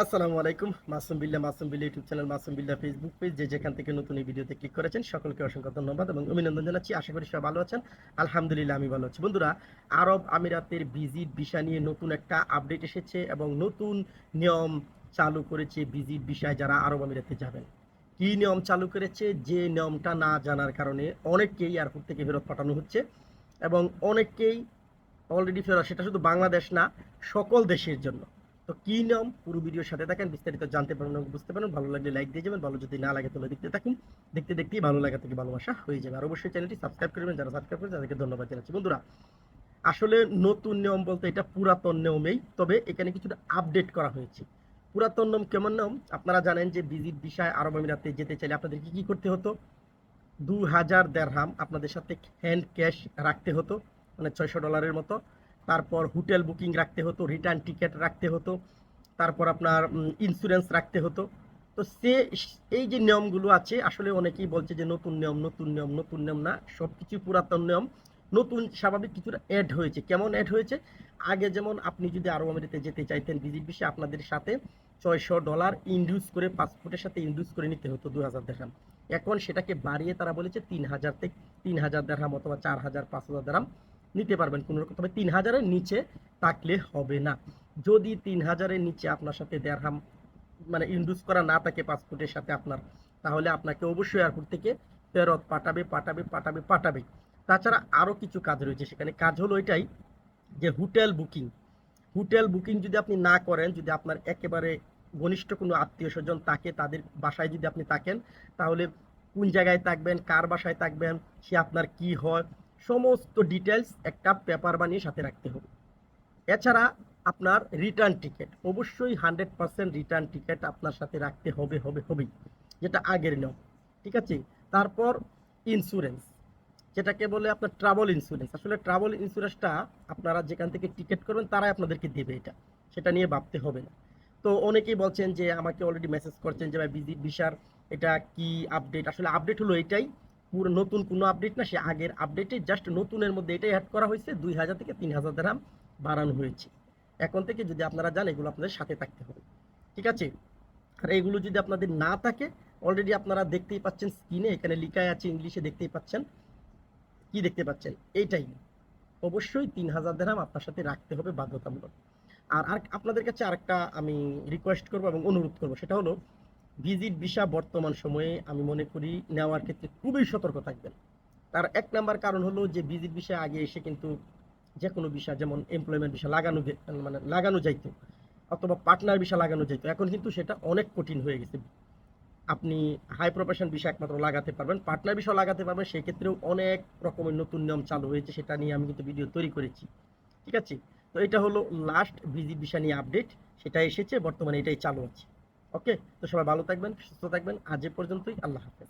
আসসালামু আলাইকুম। Masum Billah YouTube channel, Masum Billah Facebook page, যে যেখান থেকে নতুন এই ভিডিওতে ক্লিক করেছেন সকলকে অসংখ্য ধন্যবাদ এবং অভিনন্দন জানাচ্ছি। আশা করি সবাই ভালো আছেন। আলহামদুলিল্লাহ আমি ভালো আছি। বন্ধুরা, আরব আমিরাতের ভিজিট ভিসা নিয়ে নতুন একটা আপডেট এসেছে এবং নতুন নিয়ম চালু করেছে ভিজিট ভিসায় যারা আরব আমিরাতে যাবেন। কি নিয়ম চালু করেছে, যে নিয়মটা না জানার কারণে অনেককেই এয়ারপোর্ট থেকে ফেরত পাঠানো হচ্ছে এবং অনেককেই অলরেডি ফেরত, সেটা শুধু বাংলাদেশ না, সকল দেশের জন্য। তো কি নিয়ম, পুরো ভিডিওর সাথে থাকেন, বিস্তারিত জানতে পারবেন এবং বুঝতে পারেন। ভালো লাগলে লাইক দিয়ে যাবেন, ভালো যদি না লাগে তাহলে দেখতে থাকুন। দেখতে দেখতেই ভালো লাগা থেকে ভালোবাসা হয়ে যাবে। আর অবশ্যই চ্যানেলটি সাবস্ক্রাইব করবেন, যারা সাবস্ক্রাইব করেন তাদেরকে ধন্যবাদ জানাচ্ছি। বন্ধুরা, আসলে নতুন নিয়ম বলতে এটা পুরাতন নিয়মেই, তবে এখানে কিছুটা আপডেট করা হয়েছে। পুরাতন নিয়ম কেমন নিয়ম? আপনারা জানেন যে ভিজিট ভিসায় আরব আমিরাতে যেতে চাইলে আপনাদের কি কি করতে হতো? 2000 দেরহাম আপনাদের সাথে হ্যান্ড ক্যাশ রাখতে হতো, মানে $600 মতো। তারপর হোটেল বুকিং রাখতে হতো, রিটার্ন টিকিট রাখতে হতো, তারপর আপনার ইন্স্যুরেন্স রাখতে হতো। তো এই যে নিয়মগুলো আছে, আসলে অনেকেই বলছে যে নতুন নিয়ম নতুন নিয়ম, নতুন নিয়ম না, সব কিছু পুরাতন নিয়ম। নতুন স্বাভাবিক কিছুটা অ্যাড হয়েছে। কেমন অ্যাড হয়েছে? আগে যেমন আপনি যদি আরব আমিরাতে যেতে চাইতেন ভিজিট ভিসা, আপনাদের সাথে $600 ইন্ডিউস করে, পাসপোর্টের সাথে ইন্ডিউস করে নিতে হতো 2000 দেরহাম। এখন সেটাকে বাড়িয়ে তারা বলেছে 3000 থেকে 3000 দেরহাম অথবা 4000 5000 দেরহাম নিতে পারবেন কোনো রকম, তবে 3000-এর নিচে থাকলে হবে না। যদি 3000-এর নিচে আপনার সাথে দেরহাম মানে ইন্ডিউস করা না থাকে পাসপোর্টের সাথে আপনার, তাহলে আপনাকে অবশ্যই এয়ারপোর্ট থেকে ফেরত পাঠাবে। তাছাড়া আরও কিছু কাজ রয়েছে সেখানে। কাজ হলো এটাই যে হোটেল বুকিং যদি আপনি না করেন, যদি আপনার একেবারে ঘনিষ্ঠ কোনো আত্মীয় স্বজন থাকে, তাদের বাসায় যদি আপনি থাকেন, তাহলে কোন জায়গায় থাকবেন, কার বাসায় থাকবেন, সে আপনার কি হয়, সমস্ত ডিটেলস একটা পেপার বানিয়ে সাথে রাখতে হবে। এছাড়া আপনার রিটার্ন টিকিট, অবশ্যই 100% রিটার্ন টিকিট আপনার সাথে রাখতে হবেই, যেটা আগের নিয়ম। ঠিক আছে? তারপর ইন্স্যুরেন্স, যেটাকে বলে আপনার ট্রাভেল ইন্স্যুরেন্স। আসলে ট্রাভেল ইন্স্যুরেন্সটা আপনারা যেখান থেকে টিকিট করবেন তারাই আপনাদেরকে দেবে, সেটা নিয়ে ভাবতে হবে না। তো অনেকেই বলছেন যে আমাকে অলরেডি মেসেজ করছেন যে ভাই ভিজিট ভিসার এটা কি আপডেট? আসলে আপডেট হলো এটাই, পুরো নতুন কোনো আপডেট না, সে আগের আপডেটে জাস্ট নতুনের মধ্যে এটাই অ্যাড করা হয়েছে। 2000 থেকে 3000 দেরহাম বাড়ানো হয়েছে। এখন থেকে যদি আপনারা যান, এগুলো আপনাদের সাথে থাকতে হবে। ঠিক আছে? আর এগুলো যদি আপনাদের না থাকে, অলরেডি আপনারা দেখতেই পাচ্ছেন স্ক্রিনে, এখানে লেখাই আছে, ইংলিশে দেখতেই পাচ্ছেন। কি দেখতে পাচ্ছেন? এইটাই। অবশ্যই 3000 দেরহাম আপনার সাথে রাখতে হবে বাধ্যতামূলক। আর আপনাদের কাছে আরেকটা আমি রিকোয়েস্ট করব এবং অনুরোধ করব, সেটা হলো ভিজিট ভিসা বর্তমান সময়ে আমি মনে করি নেওয়ার ক্ষেত্রে খুবই সতর্ক থাকবেন। তার এক নাম্বার কারণ হলো যে ভিজিট ভিসা আগে এসে কিন্তু যে কোনো ভিসা, যেমন এমপ্লয়মেন্ট ভিসা লাগানো যাইতো, অথবা পার্টনার ভিসা লাগানো যাইতো। এখন কিন্তু সেটা অনেক কঠিন হয়ে গেছে। আপনি হাই প্রফেশন ভিসা একমাত্র লাগাতে পারবেন, পার্টনার ভিসাও লাগাতে পারবেন। সেক্ষেত্রেও অনেক রকমের নতুন নিয়ম চালু হয়েছে, সেটা নিয়ে আমি কিন্তু ভিডিও তৈরি করেছি। ঠিক আছে? তো এটা হলো লাস্ট ভিজিট ভিসা নিয়ে আপডেট, সেটা এসেছে বর্তমানে, এটাই চালু আছে। ওকে, তো সবাই ভালো থাকবেন, সুস্থ থাকবেন। আজ এ পর্যন্তই। আল্লাহ হাফেজ।